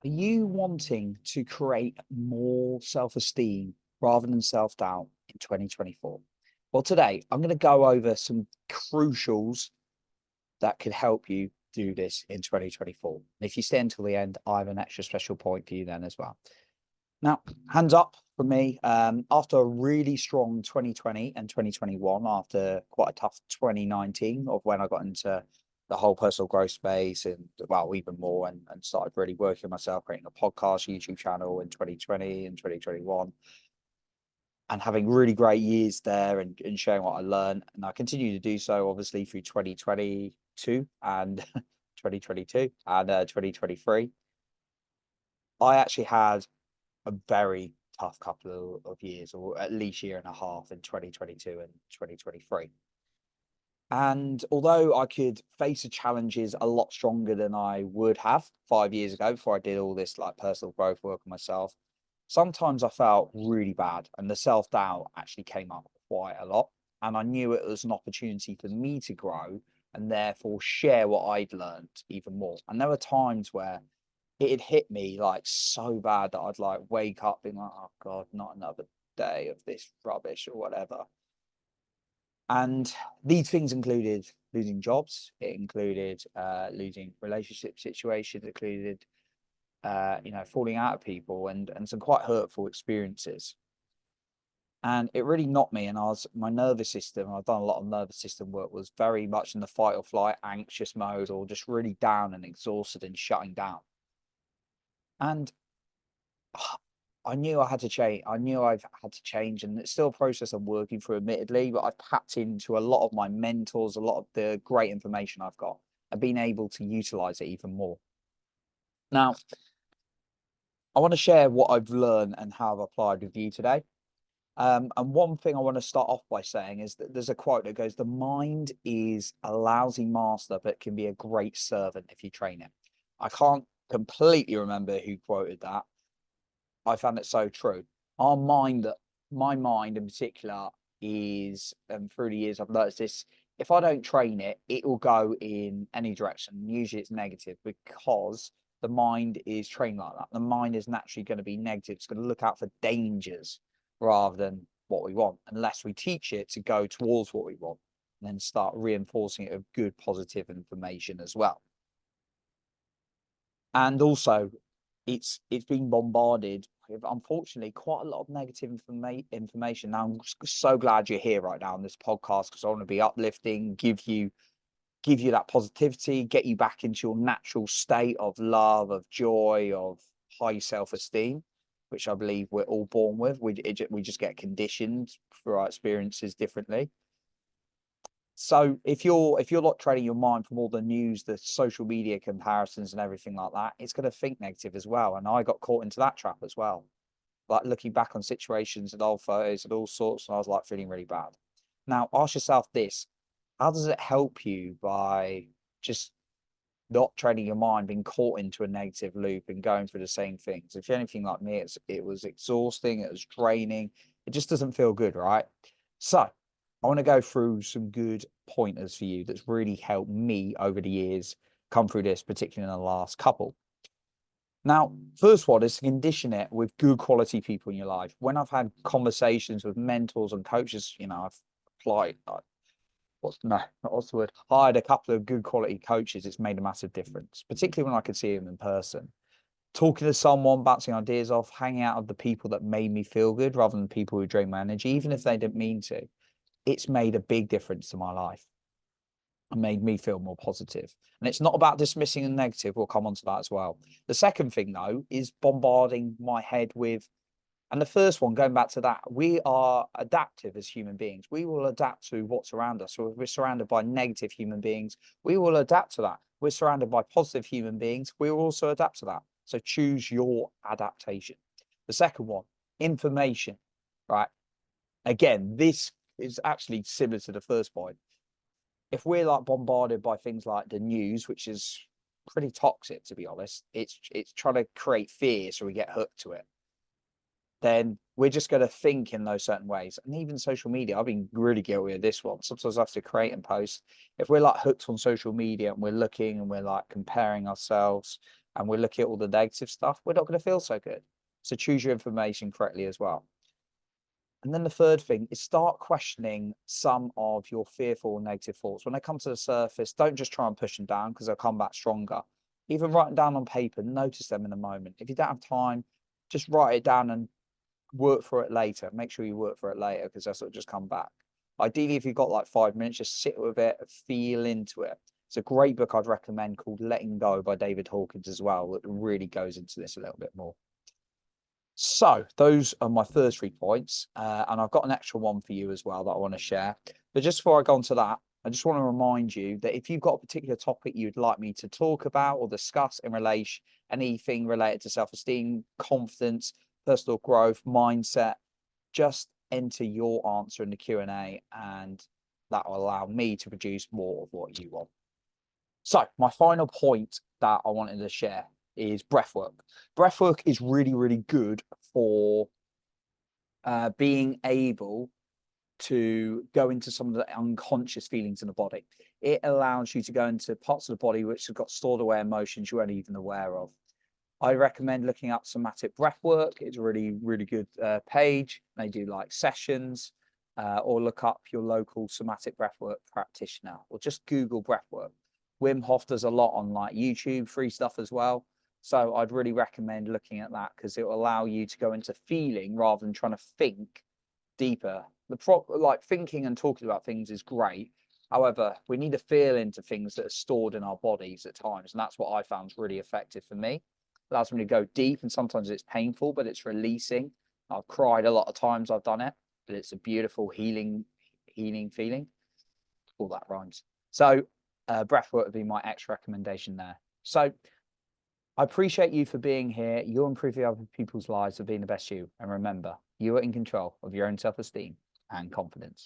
Are you wanting to create more self-esteem rather than self-doubt in 2024? Well, today I'm going to go over some crucials that could help you do this in 2024. And if you stay until the end, I have an extra special point for you then as well. Now, hands up for me. After a really strong 2020 and 2021, after quite a tough 2019 of when I got into the whole personal growth space and well, even more and started really working on myself, creating a podcast, YouTube channel in 2020 and 2021, and having really great years there and sharing what I learned. And I continue to do so obviously through 2022 and 2022 and 2023. I actually had a very tough couple of years, or at least year and a half in 2022 and 2023. And although I could face the challenges a lot stronger than I would have 5 years ago before I did all this like personal growth work on myself, sometimes I felt really bad and the self-doubt actually came up quite a lot. And I knew it was an opportunity for me to grow and therefore share what I'd learned even more. And there were times where it had hit me like so bad that I'd like wake up being like, oh God, not another day of this rubbish or whatever. And these things included losing jobs, it included losing relationship situations, it included falling out of people and some quite hurtful experiences. And it really knocked me. And my nervous system, I've done a lot of nervous system work, was very much in the fight or flight, anxious mode, or just really down and exhausted and shutting down. And I knew I had to change. I knew I've had to change, and it's still a process I'm working through, admittedly. But I've tapped into a lot of my mentors, a lot of the great information I've got, and been able to utilize it even more. Now, I want to share what I've learned and how I've applied with you today. And one thing I want to start off by saying is that there's a quote that goes, "The mind is a lousy master, but can be a great servant if you train it." I can't completely remember who quoted that. I found it so true. Our mind, my mind in particular, is through the years I've noticed this. If I don't train it, it will go in any direction. Usually it's negative because the mind is trained like that. The mind is naturally going to be negative. It's going to look out for dangers rather than what we want, unless we teach it to go towards what we want and then start reinforcing it with good positive information as well. And also it's been bombarded with, unfortunately, quite a lot of negative information. Now, I'm so glad you're here right now on this podcast because I want to be uplifting, give you that positivity, get you back into your natural state of love, of joy, of high self-esteem, which I believe we're all born with. We just get conditioned through our experiences differently. So if you're not training your mind from all the news, the social media comparisons and everything like that, it's going to think negative as well. And I got caught into that trap as well. Like looking back on situations and old photos and all sorts, and I was like feeling really bad. Now ask yourself this: how does it help you by just not training your mind, being caught into a negative loop and going through the same things? If you're anything like me, it was exhausting, it was draining, it just doesn't feel good, right? So I want to go through some good pointers for you that's really helped me over the years come through this, particularly in the last couple. Now, first one is to condition it with good quality people in your life. When I've had conversations with mentors and coaches, I've applied, what's the word? Hired a couple of good quality coaches. It's made a massive difference, particularly when I could see them in person. Talking to someone, bouncing ideas off, hanging out with the people that made me feel good rather than people who drain my energy, even if they didn't mean to. It's made a big difference to my life and made me feel more positive. And it's not about dismissing the negative. We'll come on to that as well. The second thing, though, is bombarding my head with, and the first one, going back to that, we are adaptive as human beings. We will adapt to what's around us. So if we're surrounded by negative human beings, we will adapt to that. We're surrounded by positive human beings, we will also adapt to that. So choose your adaptation. The second one, information, right? Again, this is actually similar to the first point. If we're like bombarded by things like the news, which is pretty toxic, to be honest, it's trying to create fear so we get hooked to it, then we're just going to think in those certain ways. And even social media, I've been really guilty of this one. Sometimes I have to create and post. If we're like hooked on social media and we're looking and we're like comparing ourselves and we're looking at all the negative stuff, we're not going to feel so good. So choose your information correctly as well. And then the third thing is start questioning some of your fearful or negative thoughts. When they come to the surface, don't just try and push them down because they'll come back stronger. Even write them down on paper, notice them in the moment. If you don't have time, just write it down and work for it later. Make sure you work for it later because that's what just come back. Ideally, if you've got like 5 minutes, just sit with it, feel into it. It's a great book I'd recommend called Letting Go by David Hawkins as well, that really goes into this a little bit more. So those are my first 3 points, and I've got an extra one for you as well that I want to share. But just before I go on to that, I just want to remind you that if you've got a particular topic you'd like me to talk about or discuss in relation anything related to self-esteem, confidence, personal growth, mindset, just enter your answer in the Q&A, and that will allow me to produce more of what you want. So my final point that I wanted to share is breathwork. Breathwork is really, really good for being able to go into some of the unconscious feelings in the body. It allows you to go into parts of the body which have got stored away emotions you weren't even aware of. I recommend looking up somatic breathwork. It's a really, really good page. They do like sessions, or look up your local somatic breathwork practitioner, or just Google breathwork. Wim Hof does a lot on like YouTube, free stuff as well. So I'd really recommend looking at that because it will allow you to go into feeling rather than trying to think deeper. Like thinking and talking about things is great. However, we need to feel into things that are stored in our bodies at times. And that's what I found is really effective for me. It allows me to go deep, and sometimes it's painful, but it's releasing. I've cried a lot of times I've done it, but it's a beautiful healing feeling. All that rhymes. So breathwork would be my extra recommendation there. So I appreciate you for being here. You're improving other people's lives for being the best you. And remember, you are in control of your own self-esteem and confidence.